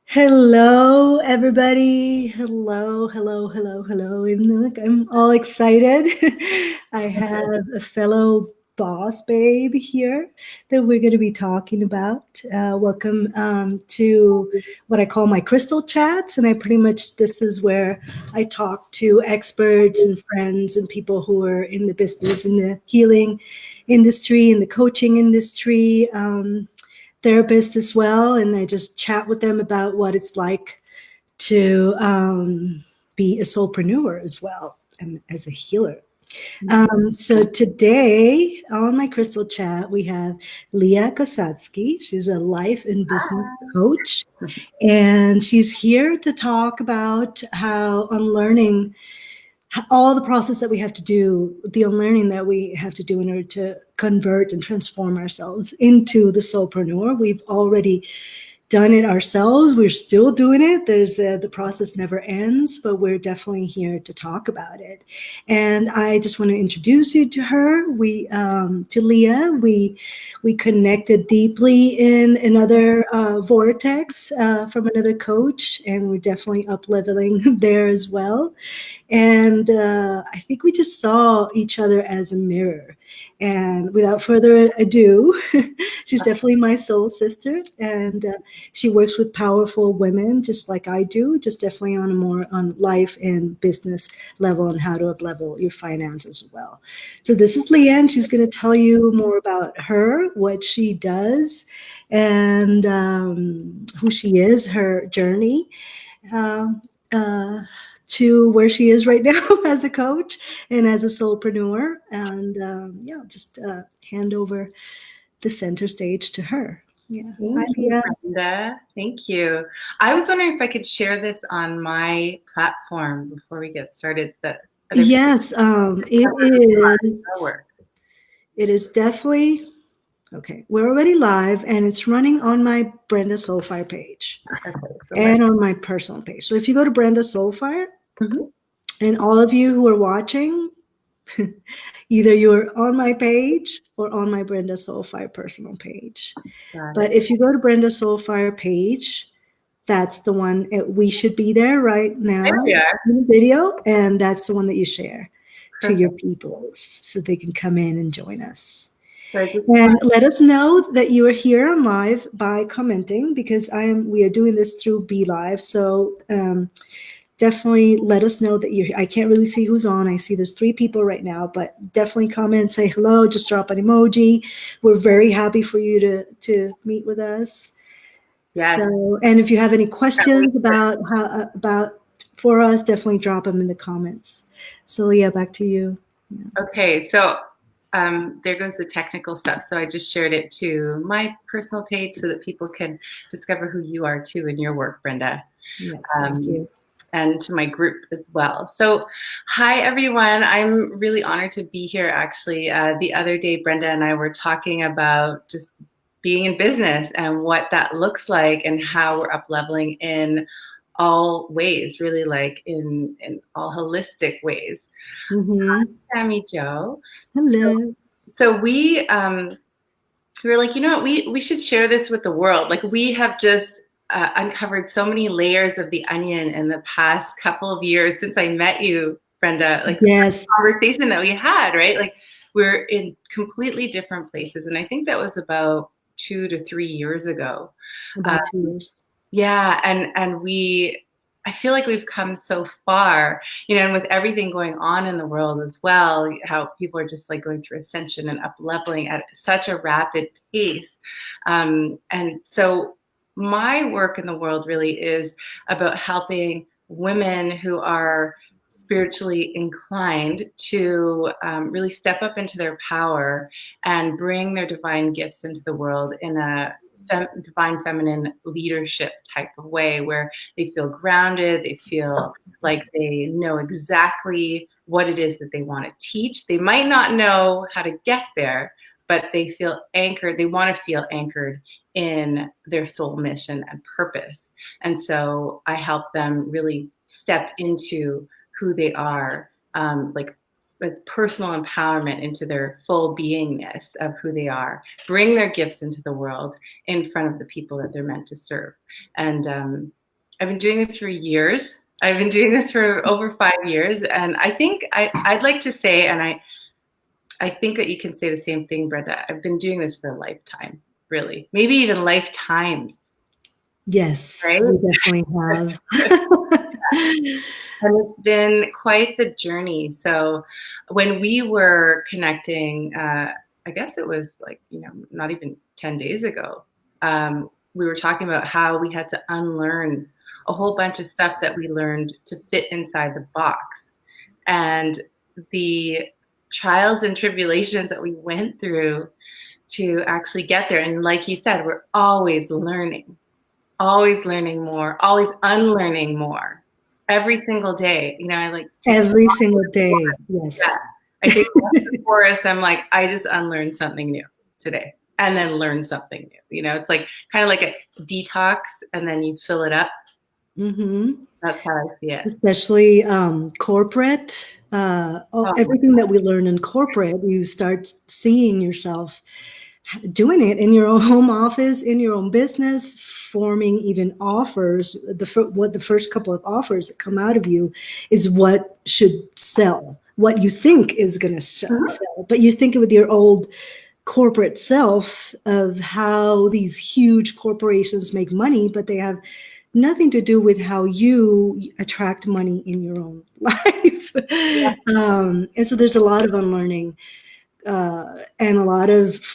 Hello, everybody. Hello. And look, I'm all excited. I have a fellow boss babe here that we're going to be talking about. Welcome to what I call my crystal chats. And this is where I talk to experts and friends and people who are in the business, in the healing industry, in the coaching industry. Therapists as well, and I just chat with them about what it's like to be a soulpreneur as well and as a healer. So today on my crystal chat, we have Leah Kosatsky. She's a life and business coach, and she's here to talk about how unlearning all the process that we have to do, the unlearning that we have to do in order to convert and transform ourselves into the soulpreneur. We've already done it ourselves. We're still doing it. The process never ends, but we're definitely here to talk about it. And I just want to introduce you to her. To Leah. We connected deeply in another vortex from another coach, and we're definitely up-leveling there as well. And I think we just saw each other as a mirror. And without further ado, she's definitely my soul sister. And she works with powerful women just like I do, just definitely on a more on life and business level and how to up-level your finances as well. So this is Leah, and she's going to tell you more about her, what she does, and who she is, her journey. To where she is right now as a coach and as a soulpreneur. And just hand over the center stage to her. Yeah. Thank you, Brenda. Thank you. I was wondering if I could share this on my platform before we get started. Yes, it is definitely. Okay, we're already live, and it's running on my Brenda Soulfire page and on my personal page. So if you go to Brenda Soulfire, and all of you who are watching, either you're on my page or on my Brenda Soulfire personal page. But if you go to Brenda Soulfire page, that's the one. We should be there right now in the video, and that's the one that you share to your people so they can come in and join us. And let us know that you are here on live by commenting, because we are doing this through Be Live. So definitely let us know that you're. I can't really see who's on. I see there's 3 people right now, but definitely comment, say hello, just drop an emoji. We're very happy for you to meet with us. Yeah. So, and if you have any questions for us, definitely drop them in the comments. So Leah, back to you. Yeah. Okay, so there goes the technical stuff. So I just shared it to my personal page so that people can discover who you are too in your work, Brenda. Yes, thank you. And to my group as well. So hi, everyone. I'm really honored to be here, actually. The other day, Brenda and I were talking about just being in business and what that looks like and how we're up-leveling in all ways, really, like in all holistic ways. Hi, Sammy Jo. Hello. So we were like, you know what, we should share this with the world. Like, we have just uncovered so many layers of the onion in the past couple of years since I met you, Brenda. Like, yes, the conversation that we had, right? Like, we're in completely different places, and I think that was about 2 to 3 years ago. About 2 years. Yeah, and I feel like we've come so far, you know, and with everything going on in the world as well, how people are just like going through ascension and up-leveling at such a rapid pace. And so my work in the world really is about helping women who are spiritually inclined to really step up into their power and bring their divine gifts into the world in a divine feminine leadership type of way, where they feel grounded, they feel like they know exactly what it is that they want to teach. They might not know how to get there, but they feel anchored. They want to feel anchored in their soul mission and purpose. And so I help them really step into who they are, like with personal empowerment into their full beingness of who they are, bring their gifts into the world in front of the people that they're meant to serve. And I've been doing this for years. I've been doing this for over 5 years. And I think I'd like to say, and I think that you can say the same thing, Brenda. I've been doing this for a lifetime, really. Maybe even lifetimes. Yes, Right? we definitely have. And it's been quite the journey. So when we were connecting, I guess it was like, not even 10 days ago, we were talking about how we had to unlearn a whole bunch of stuff that we learned to fit inside the box. And the trials and tribulations that we went through to actually get there. And like you said, we're always learning more, always unlearning more. Every single day, I like every single day. Yes. Yeah. I take the chorus. I'm like, I just unlearned something new today, and then learn something new. It's like kind of like a detox, and then you fill it up. Mm-hmm. That's how I see it. Especially corporate. Everything that we learn in corporate, you start seeing yourself doing it in your own home office, in your own business, forming even offers. The first couple of offers that come out of you is what should sell, what you think is going to sell. But you think with your old corporate self of how these huge corporations make money, but they have nothing to do with how you attract money in your own life. Yeah. And so there's a lot of unlearning. And a lot of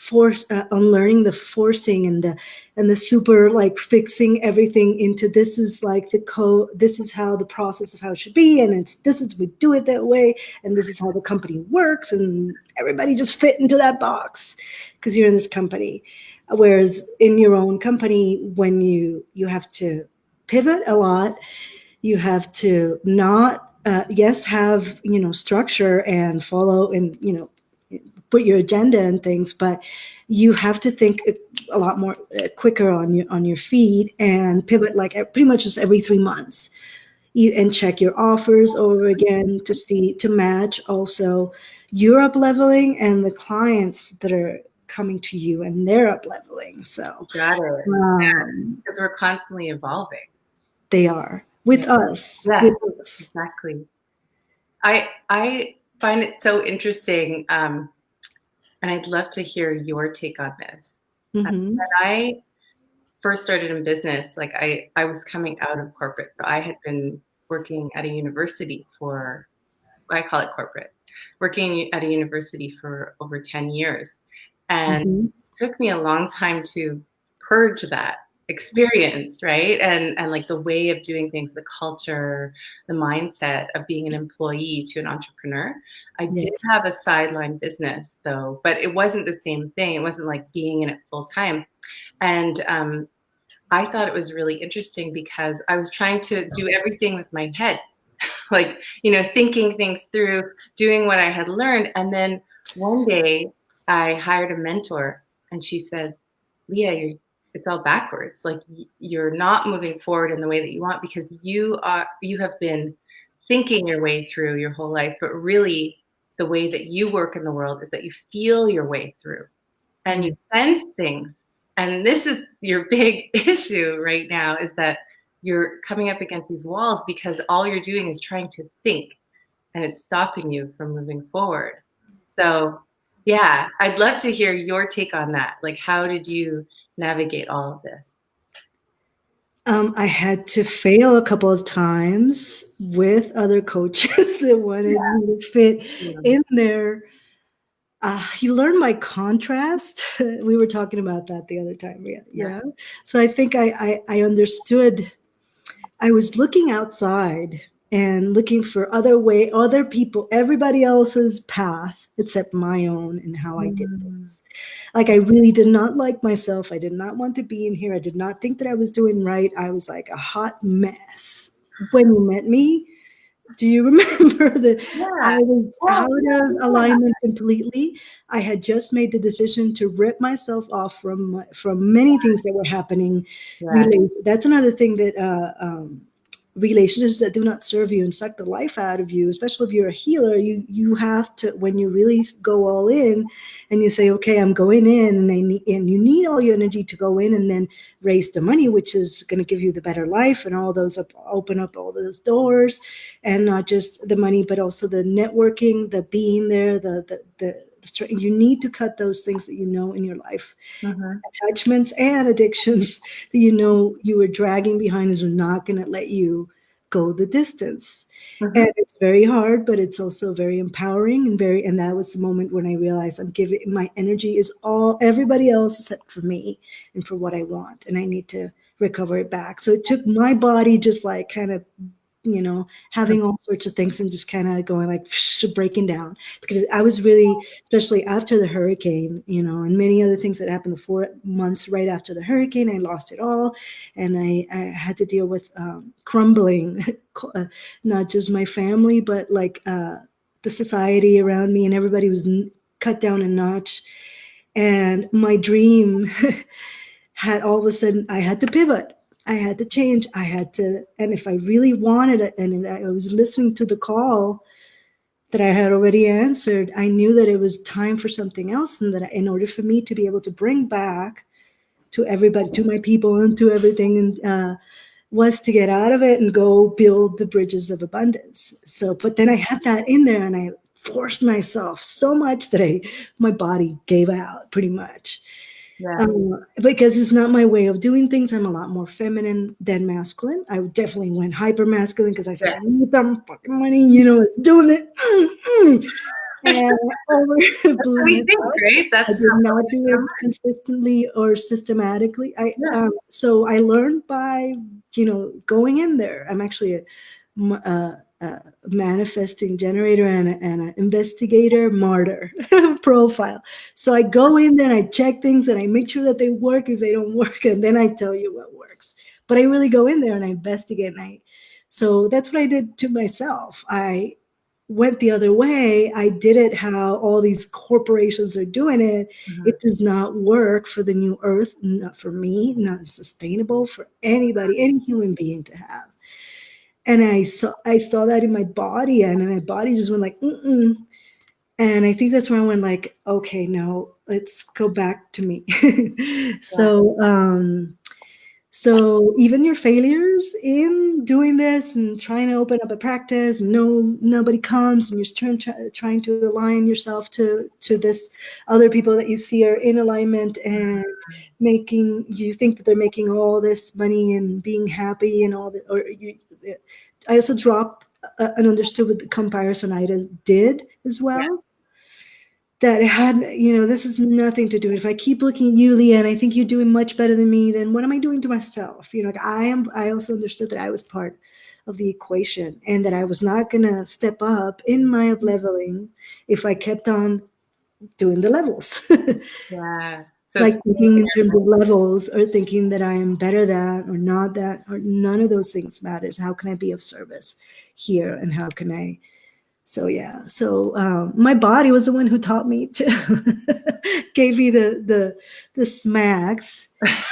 unlearning the forcing and the super like fixing everything into this is like the code. This is how the process of how it should be, and this is we do it that way, and this is how the company works, and everybody just fit into that box because you're in this company. Whereas in your own company, when you have to pivot a lot, you have to not have structure and follow and put your agenda and things, but you have to think a lot more quicker on your feet and pivot like pretty much just every 3 months, and check your offers over again to match also your up leveling and the clients that are coming to you and they're up leveling. So got it. Because we're constantly evolving. They are with us. Yeah, with us. Exactly. I find it so interesting. And I'd love to hear your take on this. Mm-hmm. When I first started in business, like I was coming out of corporate. So I had been working at a university I call it corporate, working at a university for over 10 years. And it took me a long time to purge that experience, right? And like the way of doing things, the culture, the mindset of being an employee to an entrepreneur. I did have a sideline business though, but it wasn't the same thing. It wasn't like being in it full time. And I thought it was really interesting because I was trying to do everything with my head, like, thinking things through, doing what I had learned. And then one day I hired a mentor and she said, Leah, it's all backwards. Like you're not moving forward in the way that you want because you have been thinking your way through your whole life, but really the way that you work in the world is that you feel your way through and you sense things. And this is your big issue right now, is that you're coming up against these walls because all you're doing is trying to think and it's stopping you from moving forward. So yeah, I'd love to hear your take on that. Like, how did you navigate all of this? I had to fail a couple of times with other coaches that wanted me to fit in there. You learn by contrast. We were talking about that the other time. Yeah. So I think I understood. I was looking outside and looking for other people, everybody else's path except my own and how I did things. Like I really did not like myself. I did not want to be in here. I did not think that I was doing right. I was like a hot mess. When you met me, do you remember that I was out of alignment completely? I had just made the decision to rip myself off from many things that were happening. That's another thing that relationships that do not serve you and suck the life out of you, especially if you're a healer, you have to, when you really go all in and you say, okay, I'm going in, and you need all your energy to go in and then raise the money, which is going to give you the better life, and all those open up all those doors, and not just the money, but also the networking, the being there, you need to cut those things that you know in your life, Mm-hmm. attachments and addictions that you know you were dragging behind and are not going to let you go the distance. Mm-hmm. And it's very hard, but it's also very empowering, and that was the moment when I realized I'm giving, my energy is all everybody else except for me and for what I want, and I need to recover it back. So it took my body just like kind of, having all sorts of things and just kind of going like breaking down, because I was really, especially after the hurricane, and many other things that happened the 4 months right after the hurricane, I lost it all. And I had to deal with crumbling, not just my family, but like the society around me, and everybody was cut down a notch. And my dream had all of a sudden, I had to pivot. I had to change. I had to, and if I really wanted it, and I was listening to the call that I had already answered, I knew that it was time for something else, and that in order for me to be able to bring back to everybody, to my people, and to everything, and was to get out of it and go build the bridges of abundance. So, but then I had that in there, and I forced myself so much that my body gave out pretty much. Yeah. Because it's not my way of doing things. I'm a lot more feminine than masculine. I definitely went hyper masculine because I said, Yeah. I need some fucking money, it's doing it. And over blew We think, myself. right? I That's did how not do it consistently or systematically. So I learned by, going in there. I'm actually a manifesting generator and an investigator martyr profile. So I go in there and I check things and I make sure that they work if they don't work, and then I tell you what works. But I really go in there and I investigate, so that's what I did to myself. I went the other way. I did it how all these corporations are doing it. Mhm. It does not work for the new earth, not for me, not sustainable for anybody, any human being to have. And I saw that in my body, and my body just went like, mm-mm. And I think that's where I went like, okay, no, let's go back to me. Yeah. So even your failures in doing this and trying to open up a practice, nobody comes, and you're trying to align yourself to this other people that you see are in alignment and making you think that they're making all this money and being happy and all that. I also dropped and understood what the comparison I did as Yeah. well, that had, this is nothing to do. If I keep looking at you, Leah, and I think you're doing much better than me, then what am I doing to myself? Like I also understood that I was part of the equation, and that I was not going to step up in my up-leveling if I kept on doing the levels. Yeah. So Like thinking in terms of levels, or thinking that I am better than or not that, or none of those things matters. How can I be of service here? And how can I so yeah, so my body was the one who taught me to gave me the smacks,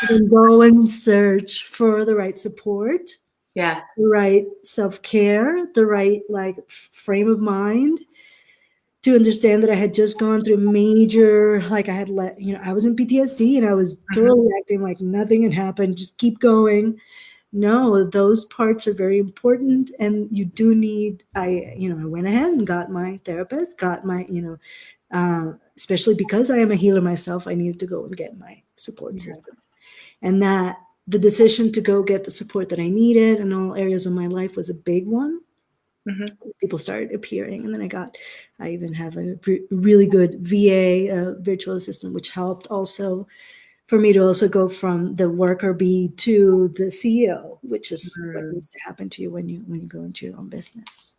and go and search for the right support, yeah. the right self-care, the right like frame of mind, to understand that I had just gone through major, like I had I was in PTSD, and I was Mhm. totally acting like nothing had happened, just keep going. No, those parts are very important, and you do need. I went ahead and got my therapist, got my, especially because I am a healer myself, I needed to go and get my support Yeah. system, and that the decision to go get the support that I needed in all areas of my life was a big one. Mhm. People started appearing, and then I even have a really good VA, virtual assistant, which helped also for me to also go from the worker bee to the CEO, which is what Mhm. needs to happen to you when you go into your own business.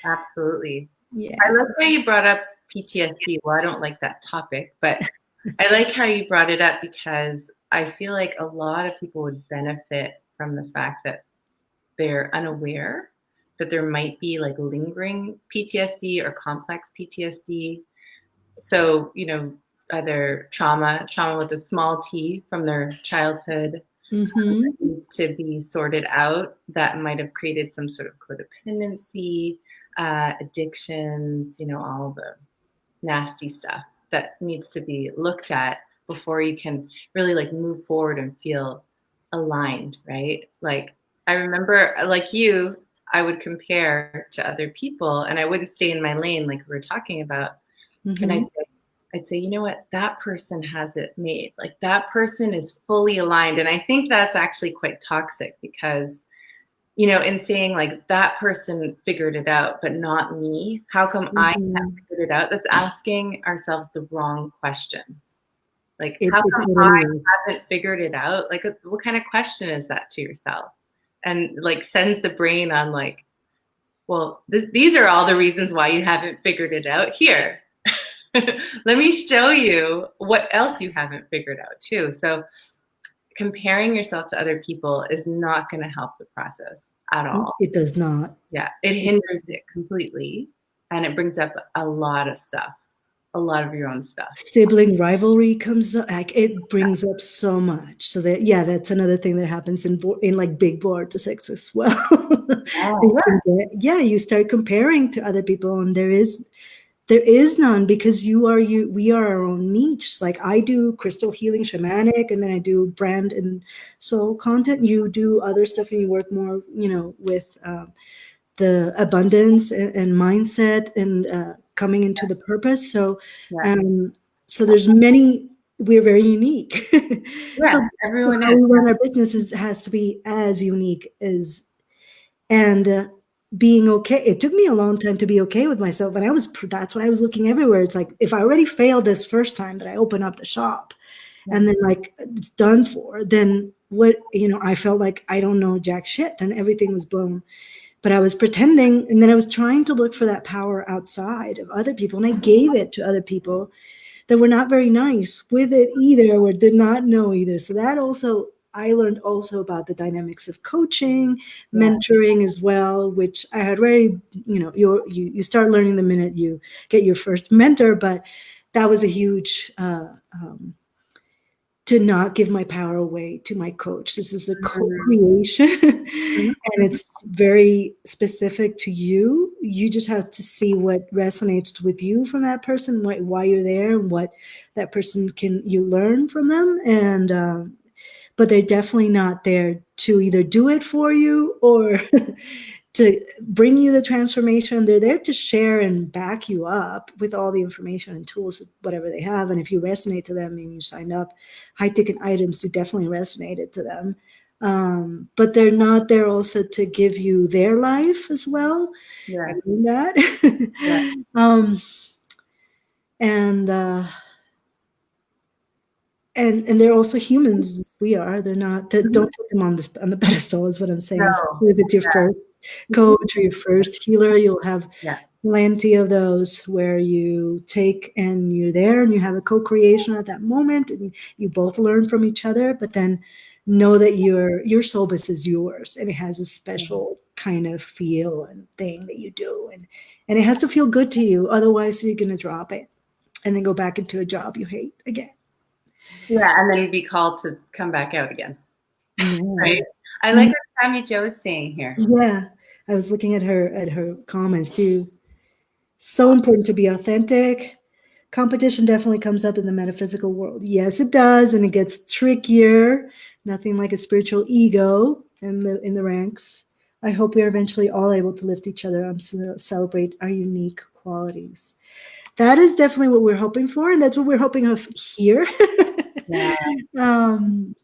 Absolutely. I Yeah. like how you brought up PTSD. Well, I don't like that topic, but I like how you brought it up, because I feel like a lot of people would benefit from the fact that they're unaware that there might be like lingering PTSD or complex PTSD. So, either trauma with a small t from their childhood, Mm-hmm. that needs to be sorted out that might have created some sort of codependency, addictions, all the nasty stuff that needs to be looked at before you can really like move forward and feel aligned, right? Like I remember, like you, I would compare to other people and I wouldn't stay in my lane like we were talking about. And Mm-hmm. I'd say, you know what, that person has it made. Like that person is fully aligned. And I think that's actually quite toxic because, in saying like that person figured it out, but not me, how come I Mm-hmm. can't figure it out? That's asking ourselves the wrong questions. Like, It how come I totally is. haven't figured it out? Like, what kind of question is that to yourself? And like sends the brain on like, well, these are all the reasons why you haven't figured it out. Here, let me show you what else you haven't figured out too. So comparing yourself to other people is not going to help the process at all. It does not. Yeah, it hinders it completely, and it brings up a lot of stuff, a lot of your own stuff. Sibling rivalry comes up, like it brings up so much. So that, yeah, that's another thing that happens in like big vortices as well. Oh, Yeah, you start comparing to other people, and there is none, because we are our own niche. Like I do crystal healing, shamanic, and then I do brand and soul content. You do other stuff, and you work more, with the abundance and mindset, and coming into the purpose. So, yeah, um, so there's many. We're very unique. yeah. so, so Everyone how is. we run our businesses has to be as unique as, and being okay. It took me a long time to be okay with myself, and that's what I was looking everywhere. It's like, if I already failed this first time that I open up the shop, Yeah. and then like it's done for, then what? I felt like I don't know jack shit. Then everything was blown. But I was pretending, and then I was trying to look for that power outside of other people, and I gave it to other people that were not very nice with it either, or did not know either. So that also, I learned also about the dynamics of coaching, Yeah. mentoring as well, which I had already, you start learning the minute you get your first mentor. But that was a huge, to not give my power away to my coach. This is a co-creation, Mhm. and it's very specific to you. You just have to see what resonates with you from that person, why you're there, and what that person you learn from them. And but they're definitely not there to either do it for you or to bring you the transformation. They're there to share and back you up with all the information and tools, whatever they have. And if you resonate to them and you signed up, high ticket items do definitely resonated to them. But they're not there also to give you their life as well. I Yeah. mean that. Yeah. And and they're also humans as we are. They're not. Mhm. Don't put them on the pedestal, is what I'm saying. No. Especially if it's your first coach or your first healer, you'll have Yeah. plenty of those where you take and you're there and you have a co-creation at that moment, and you both learn from each other. But then know that your soulbiz is yours, and it has a special kind of feel and thing that you do, and it has to feel good to you. Otherwise, you're gonna drop it and then go back into a job you hate again. Yeah, and then be called to come back out again, Yeah. right? I like what Tammy Jo is saying here. Yeah. I was looking at her comments too. So important to be authentic. Competition definitely comes up in the metaphysical world. Yes, it does, and it gets trickier. Nothing like a spiritual ego in the ranks. I hope we are eventually all able to lift each other up, celebrate our unique qualities. That is definitely what we're hoping for, and that's what we're hoping of here. Yeah. um,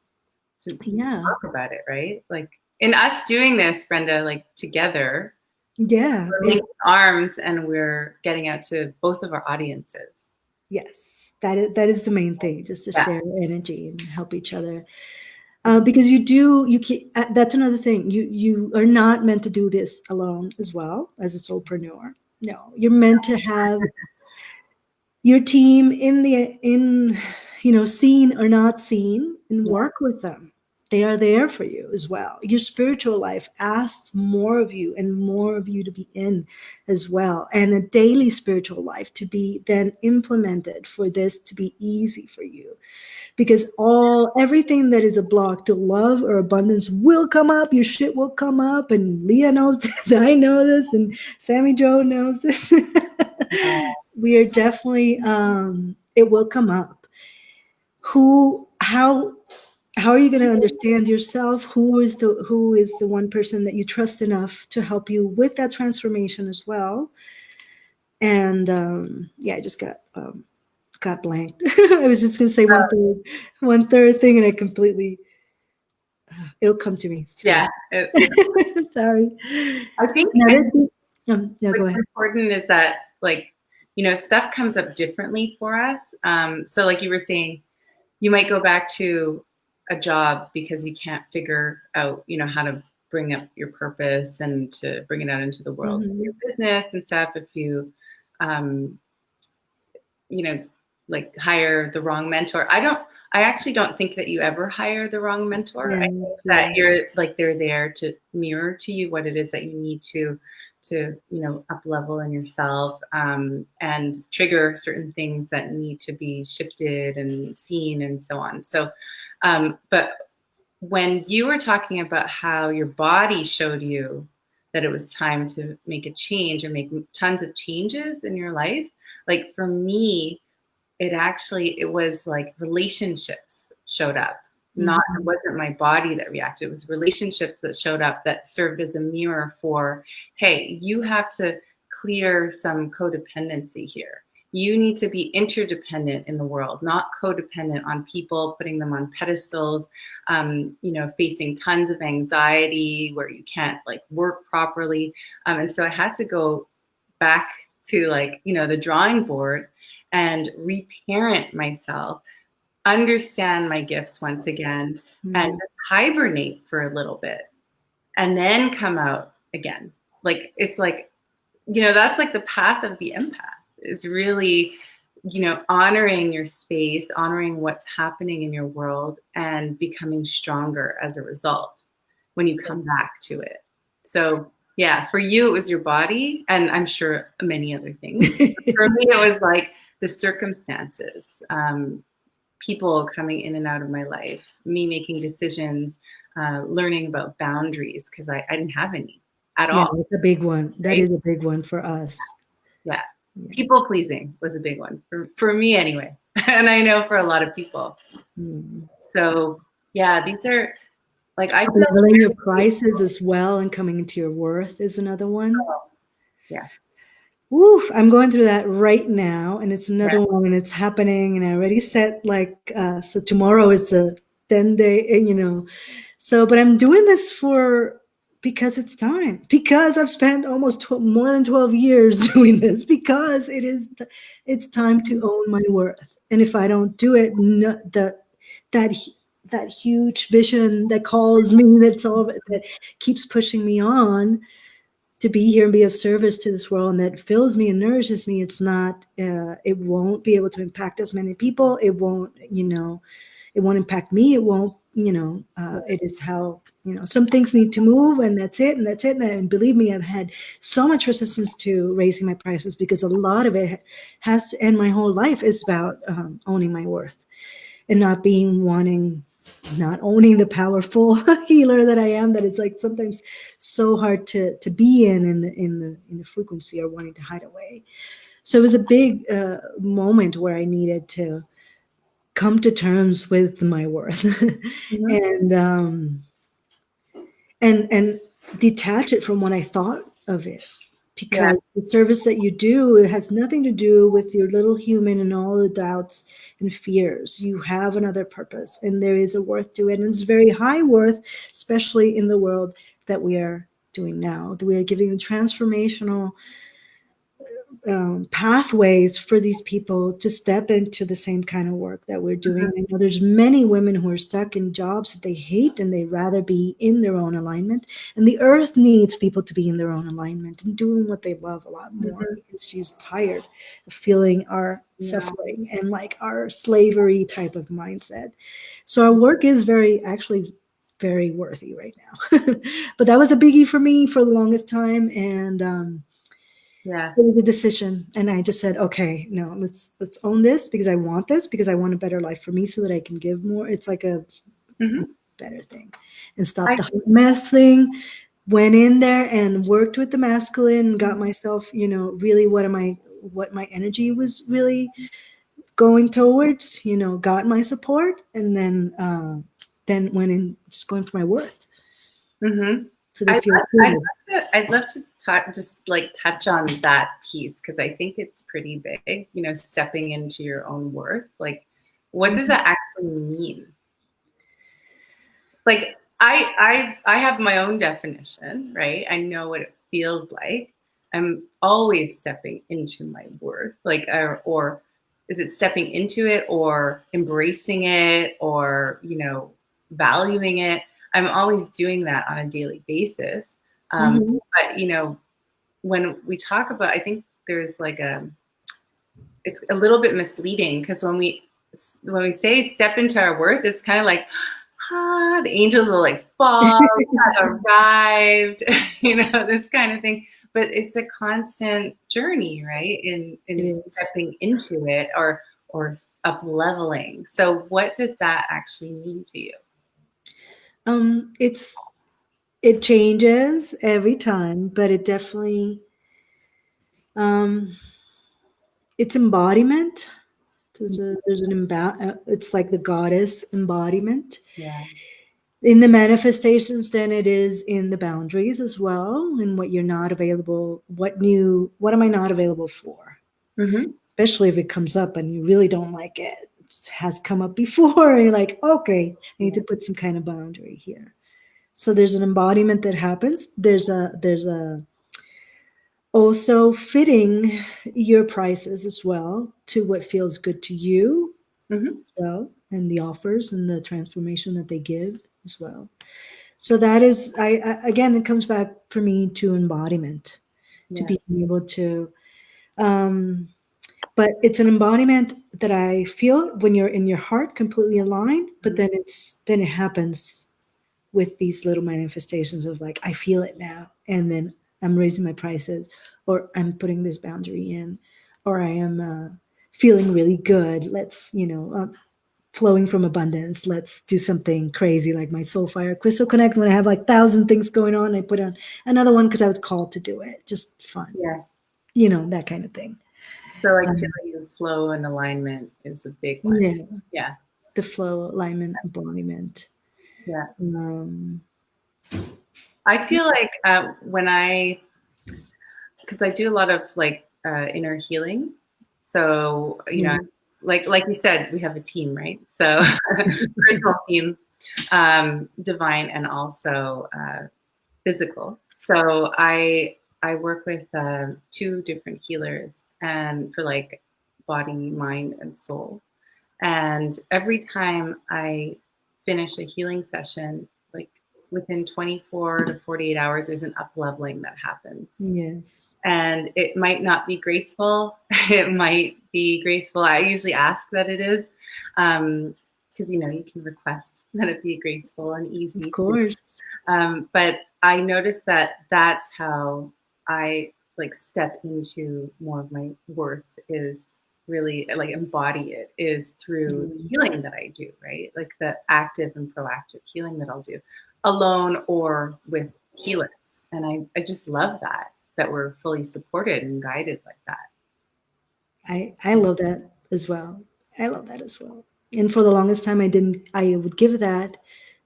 To yeah, talk about it, right? Like in us doing this, Brenda, like together, yeah. we're linking arms and we're getting out to both of our audiences. Yes, that is the main thing, just to Yeah. share energy and help each other. Because you can, that's another thing. You are not meant to do this alone as well as a soulpreneur. No, you're meant to have your team in seen or not seen, and Yeah. work with them. they are there for you as well. Your spiritual life asks more of you and more of you to be in as well. And a daily spiritual life to be then implemented for this to be easy for you. Because everything that is a block to love or abundance will come up. Your shit will come up. And Leah knows this, I know this, and Sammy Joe knows this. We are definitely, it will come up. How are you going to understand yourself? Who is the one person that you trust enough to help you with that transformation as well? And yeah, I just got blanked. I was just going to say one third thing, and I completely. It'll come to me. Yeah. Sorry. I think no, go ahead. Important is that, like, stuff comes up differently for us. So like you were saying, you might go back to a job because you can't figure out, how to bring up your purpose and to bring it out into the world, your business and stuff. If you, like hire the wrong mentor. I actually don't think that you ever hire the wrong mentor. I think that you're like, they're there to mirror to you what it is that you need to up level in yourself, and trigger certain things that need to be shifted and seen and so on. So, but when you were talking about how your body showed you that it was time to make a change or make tons of changes in your life, like for me, it was like relationships showed up. It wasn't my body that reacted. It was relationships that showed up that served as a mirror for, hey, you have to clear some codependency here. You need to be interdependent in the world, not codependent on people, putting them on pedestals, facing tons of anxiety where you can't like work properly. And so I had to go back to like, the drawing board and reparent myself, understand my gifts once again, and just hibernate for a little bit and then come out again. Like, it's like, that's like the path of the empath, is really, honoring your space, honoring what's happening in your world, and becoming stronger as a result when you come back to it. So yeah, for you, it was your body, and I'm sure many other things. For me, it was like the circumstances, people coming in and out of my life, me making decisions, learning about boundaries, because I didn't have any at all. That's a big one. That is a big one for us. Yeah. People pleasing was a big one for me anyway. And I know for a lot of people. So yeah, these are like, I feel leveling your prices as well and coming into your worth is another one. Yeah. Woof, I'm going through that right now, and it's another one, and it's happening, and I already set like so tomorrow is the 10 day, and so, but I'm doing this because it's time, because I've spent almost more than 12 years doing this, because it's time to own my worth. And if I don't do it, that huge vision that calls me, that keeps pushing me on to be here and be of service to this world, and that fills me and nourishes me, it won't be able to impact as many people. It won't impact me. It won't, it is how, some things need to move, and that's it. And believe me, I've had so much resistance to raising my prices, because a lot of it has to end. My whole life is about owning my worth and not owning the powerful healer that I am, that is like sometimes so hard to be in the frequency, or wanting to hide away. So it was a big moment where I needed to come to terms with my worth and detach it from what I thought of it. Because the service that you do, it has nothing to do with your little human and all the doubts and fears. You have another purpose, and there is a worth to it. And it's very high worth, especially in the world that we are doing now. We are giving the transformational pathways for these people to step into the same kind of work that we're doing. I know there's many women who are stuck in jobs that they hate, and they rather be in their own alignment. And the earth needs people to be in their own alignment and doing what they love a lot more, because she's tired of feeling our suffering and like our slavery type of mindset. So our work is very actually very worthy right now. But that was a biggie for me for the longest time, and Yeah. it was a decision. And I just said, okay, no, let's own this, because I want this, because I want a better life for me, so that I can give more. It's like a Hmm. better thing, and stop I, the whole mess thing. Went in there and worked with the masculine, got myself, really what my energy was really going towards, got my support, and then went in just going for my worth. hmm So they feel good. I'd love to talk, just like touch on that piece, because I think it's pretty big, stepping into your own worth. Like, what does that actually mean? Like, I have my own definition, right? I know what it feels like. I'm always stepping into my worth, like, or is it stepping into it, or embracing it, or valuing it? I'm always doing that on a daily basis. Mm-hmm. But when we talk about, I think there's like it's a little bit misleading, because when we say step into our worth, it's kind of like, the angels will like fall, have arrived, this kind of thing. But it's a constant journey, right? It In is. stepping into it, or up leveling. So what does that actually mean to you? It changes every time, but it definitely, um, it's embodiment. There's an it's like the goddess embodiment Yeah. in the manifestations than it is in the boundaries as well, and what you're not available, what am I not available for? Mm-hmm. Especially if it comes up and you really don't like it. It has come up before, and you're like, okay, I need Yeah. to put some kind of boundary here. So there's an embodiment that happens. There's a also fitting your prices as well to what feels good to you Mm-hmm. as well, and the offers and the transformation that they give as well. So that is, again, it comes back for me to embodiment, to Yeah. being able to, um, but it's an embodiment that I feel when you're in your heart completely aligned, but then it happens with these little manifestations of like, I feel it now, and then I'm raising my prices, or I'm putting this boundary in, or I am feeling really good. Let's, flowing from abundance. Let's do something crazy like my Soul Fire Crystal Connect, when I have like 1,000 things going on. I put on another one because I was called to do it. Just fun, Yeah. that kind of thing. So like Um, feeling in flow and alignment is a big one. yeah, Yeah. the flow, alignment, embodiment. Yeah. Um, I feel like because I do a lot of like inner healing. So, yeah. like you said, we have a team, right? So personal team, divine, and also physical. So I work with two different healers, and for like body, mind, and soul. And every time I finish a healing session, like within 24 to 48 hours, there's an up leveling that happens. Yes. And it might not be graceful. It might be graceful. I usually ask that it is, because you can request that it be graceful and Of easy too. course. But I noticed that that's how I like step into more of my worth, is really like embody it, is through the Mm. healing that I do, right? Like the active and proactive healing that I'll do alone or with healers. And I just love that we're fully supported and guided like that. I love that as well. I love that as well. And for the longest time, I would give that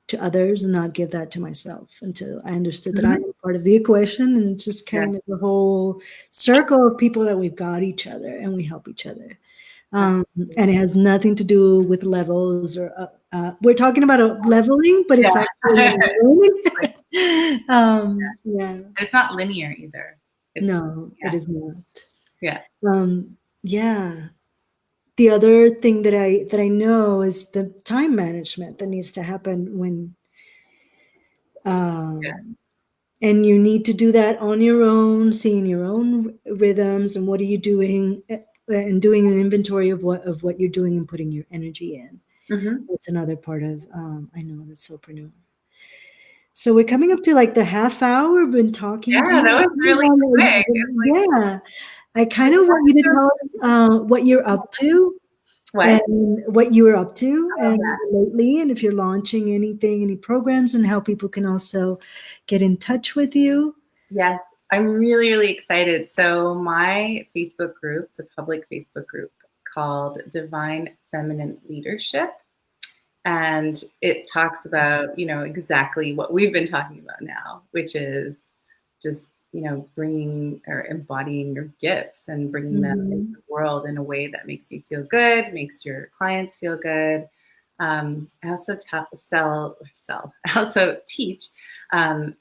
to others and not give that to myself until I understood that I Mm-hmm. am part of the equation, and it's just Yeah. kind of a whole circle of people that we've got each other and we help each other. And it has nothing to do with levels or we're talking about a leveling, but it's actually Yeah. Like, yeah, it's not linear either. It's no, it yeah. is not. Yeah. Yeah. The other thing that I know is the time management that needs to happen when, Yeah. um, and you need to do that on your own, seeing your own rhythms and what are you doing, and doing an inventory of what you're doing and putting your energy in. Mm-hmm. That's another part of, I know, that's solopreneur. So we're coming up to like the half hour. We've been talking Yeah, here. that was really quick. It's like, Yeah. I kind of want you to tell us what you're up to what? and what you were up to Oh, and lately, and if you're launching anything, any programs, and how people can also get in touch with you. yes, I'm really, really excited. So my Facebook group, it's a public Facebook group called Divine Feminine Leadership. And it talks about, exactly what we've been talking about now, which is just, bringing or embodying your gifts and bringing them into Mhm. the world in a way that makes you feel good, makes your clients feel good. I also I also teach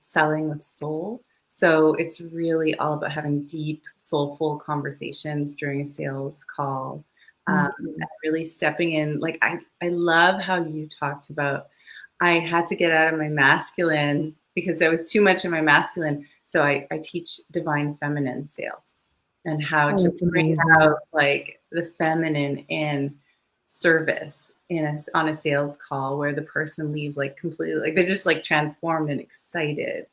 selling with soul. So it's really all about having deep, soulful conversations during a sales call, Mhm. really stepping in. Like I love how you talked about, I had to get out of my masculine because there was too much in my masculine. So I teach divine feminine sales and how Oh, to that's bring amazing. out like the feminine in service on a sales call where the person leaves like completely, like they're just like transformed and excited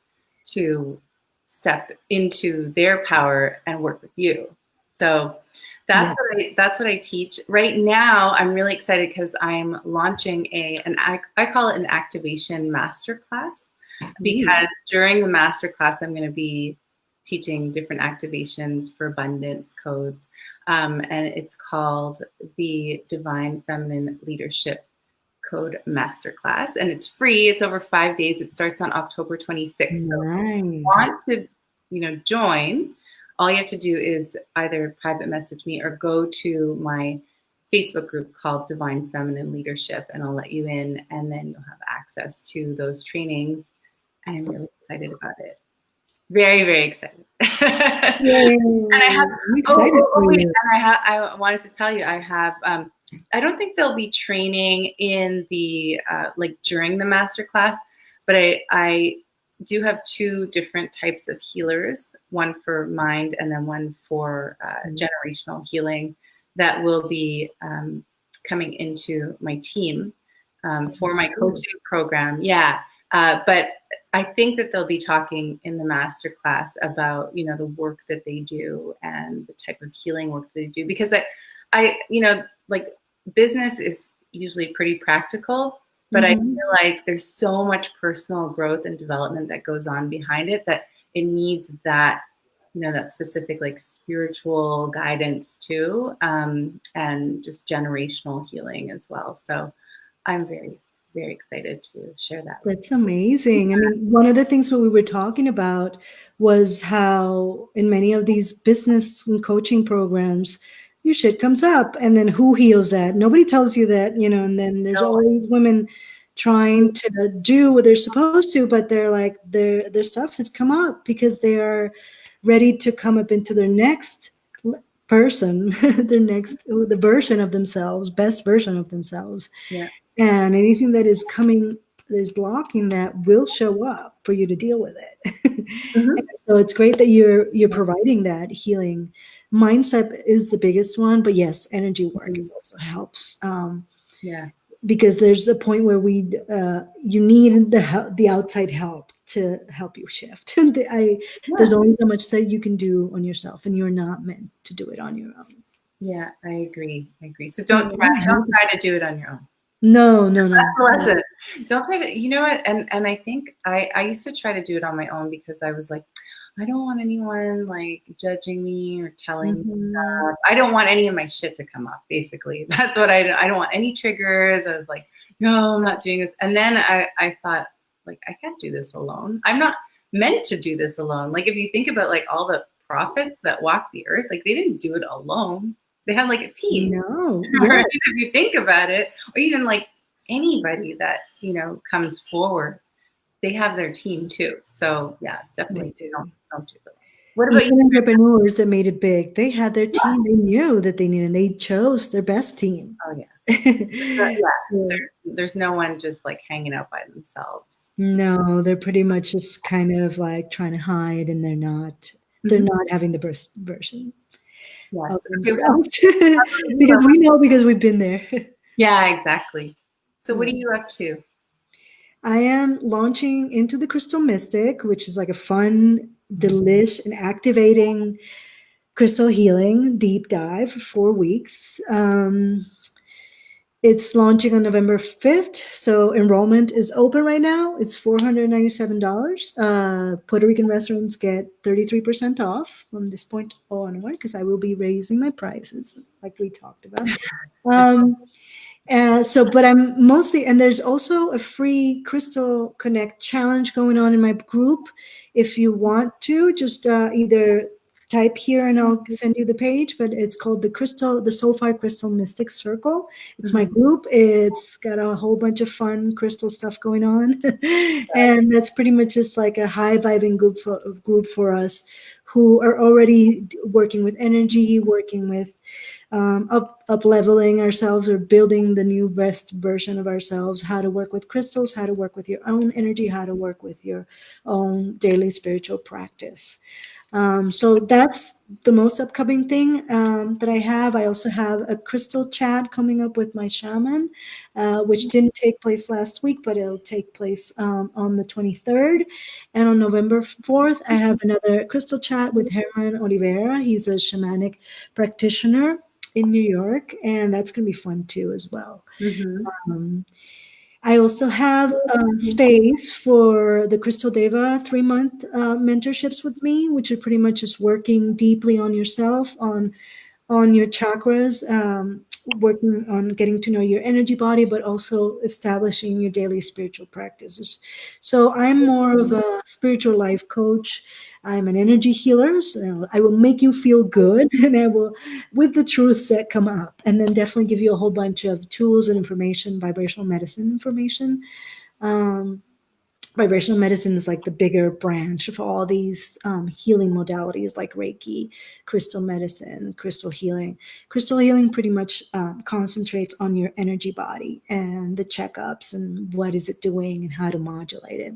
to step into their power and work with you. So Yeah. that's what I teach right now. I'm really excited because I'm launching I call it an activation masterclass, Ooh. because during the masterclass I'm going to be teaching different activations for abundance codes, and it's called the Divine Feminine Leadership Code Masterclass, and it's free. It's over 5 days. It starts on October 26th. So Nice. want to, join, all you have to do is either private message me or go to my Facebook group called Divine Feminine Leadership, and I'll let you in, and then you'll have access to those trainings. I'm really excited about it. Very, very excited. Yay. And I have, I'm excited for wait, you. and I wanted to tell you, I have, I don't think there'll be training in the, like during the master class, but I do have two different types of healers, one for mind and then one for generational healing, that will be coming into my team for That's my cool. coaching program. Yeah. But I think that they'll be talking in the master class about, the work that they do and the type of healing work they do. Because like business is usually pretty practical, but I Mhm. feel like there's so much personal growth and development that goes on behind it that it needs that, that specific like spiritual guidance too, and just generational healing as well. So I'm very, very excited to share that with That's amazing. I mean, one of the things what we were talking about was how in many of these business and coaching programs, your shit comes up, and then who heals that? Nobody tells you that, and then there's you. always women trying to do what they're supposed to, but they're like their stuff has come up because they are ready to come up into their next person, their next the version of themselves, best version of themselves. Yeah. And anything that is coming that is blocking that will show up for you to deal with it. And Mm-hmm. so it's great that you're Yeah. providing that healing. Mindset is the biggest one, but yes, energy work Mm-hmm. is also helps, Yeah. because there's a point where you need the outside help to help you shift. There's Yeah. only so much that you can do on yourself, and you're not meant to do it on your own. Yeah. I agree. I agree. So So don't try to do it on your own. no, no, That's no, the no. lesson. Don't try to, you know what? And I think I used to try to do it on my own because I was like, I don't want anyone like judging me or telling me Mhm. stuff. I don't want any of my shit to come up, basically. That's what I don't want any triggers. I was like, no, I'm not doing this. And then I thought, like, I can't do this alone. I'm not meant to do this alone. Like, if you think about like all the prophets that walked the earth, like they didn't do it alone. They had like a team. No, Right? yeah, If you think about it, or even like anybody that comes forward, they have their team too. So yeah, they definitely do. don't do it. What about you? Even entrepreneurs that made it big, they had their team. They knew that they needed, and they chose their best team. Oh yeah, So there's no one just like hanging out by themselves. no, they're pretty much just kind of like trying to hide, and they're not. They're Mm-hmm. not having the best version of Yes. Okay. themselves because we know because we've been there. Yeah, exactly. So what Yeah. are you up to? I am launching Into the Crystal Mystic, which is like a fun, delish, and activating crystal healing deep dive for 4 weeks. It's launching on November 5th. So enrollment is open right now. It's $497. Puerto Rican restaurants get 33% off from this point onward because I will be raising my prices, like we talked about. Um, but I'm mostly, and there's also a free Crystal Connect challenge going on in my group. If you want to, just either type here and I'll send you the page, but it's called the Soulfire Crystal Mystic Circle. It's my group. It's got a whole bunch of fun crystal stuff going on. And that's pretty much just like a high vibing group for us who are already working with energy, working with up leveling ourselves or building the new best version of ourselves, how to work with crystals, how to work with your own energy, how to work with your own daily spiritual practice. So that's the most upcoming thing that I have. I also have a crystal chat coming up with my shaman, which didn't take place last week, but it'll take place on the 23rd. And on November 4th, I have another crystal chat with Herman Oliveira. He's a shamanic practitioner in New York, and that's going to be fun too as well. Mm-hmm. I also have space for the Crystal Deva 3-month mentorships with me, which are pretty much just working deeply on yourself, on your chakras, working on getting to know your energy body, but also establishing your daily spiritual practices. So I'm more of a spiritual life coach. I'm an energy healer. So I will make you feel good and I will, with the truths that come up, and then definitely give you a whole bunch of tools and information, vibrational medicine information. Um, Vibrational medicine is like the bigger branch of all these healing modalities like Reiki, crystal medicine, crystal healing. Crystal healing pretty much concentrates on your energy body and the checkups and what is it doing and how to modulate it.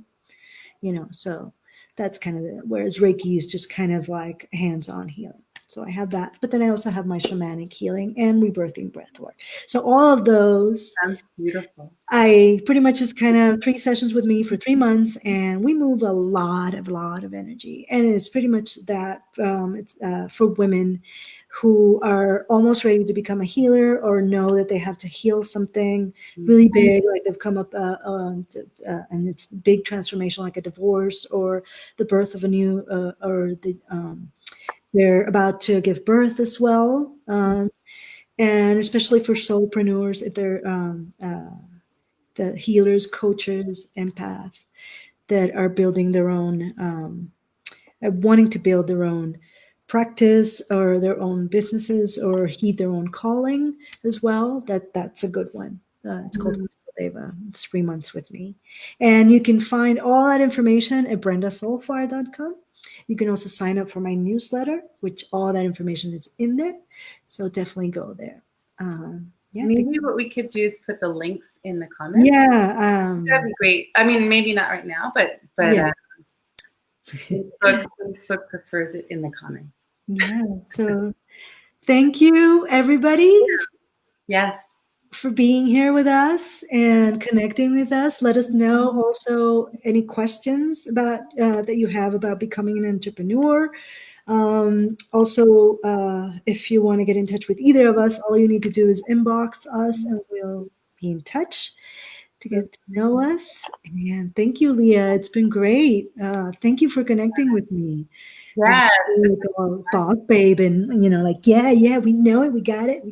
So that's kind of whereas Reiki is just kind of like hands-on healing. So I have that, but then I also have my shamanic healing and rebirthing breath work. So all of those Sounds beautiful. I pretty much just kind of 3 sessions with me for 3 months, and we move a lot of energy. And it's pretty much that it's for women who are almost ready to become a healer or know that they have to heal something really big, like they've come up and it's big transformation, like a divorce or the birth of a new, they're about to give birth as well. And especially for soulpreneurs, if they're the healers, coaches, empath that are building their own, wanting to build their own practice or their own businesses or heed their own calling as well. That's a good one. It's called Crystal Deva. It's 3 months with me. And you can find all that information at brendasoulfire.com. You can also sign up for my newsletter, which all that information is in there. So definitely go there. Yeah, Maybe what we could do is put the links in the comments. yeah. That'd be great. I mean, maybe not right now, but Yeah. Facebook prefers it in the comments. Yeah. So thank you, everybody, Yes. for being here with us and connecting with us. Let us know also any questions about that you have about becoming an entrepreneur. Also, if you want to get in touch with either of us, all you need to do is inbox us and we'll be in touch to get to know us. And thank you, Leah. It's been great. Thank you for connecting with me. Yeah. Like a boss babe, and like, yeah, we know it, we got it.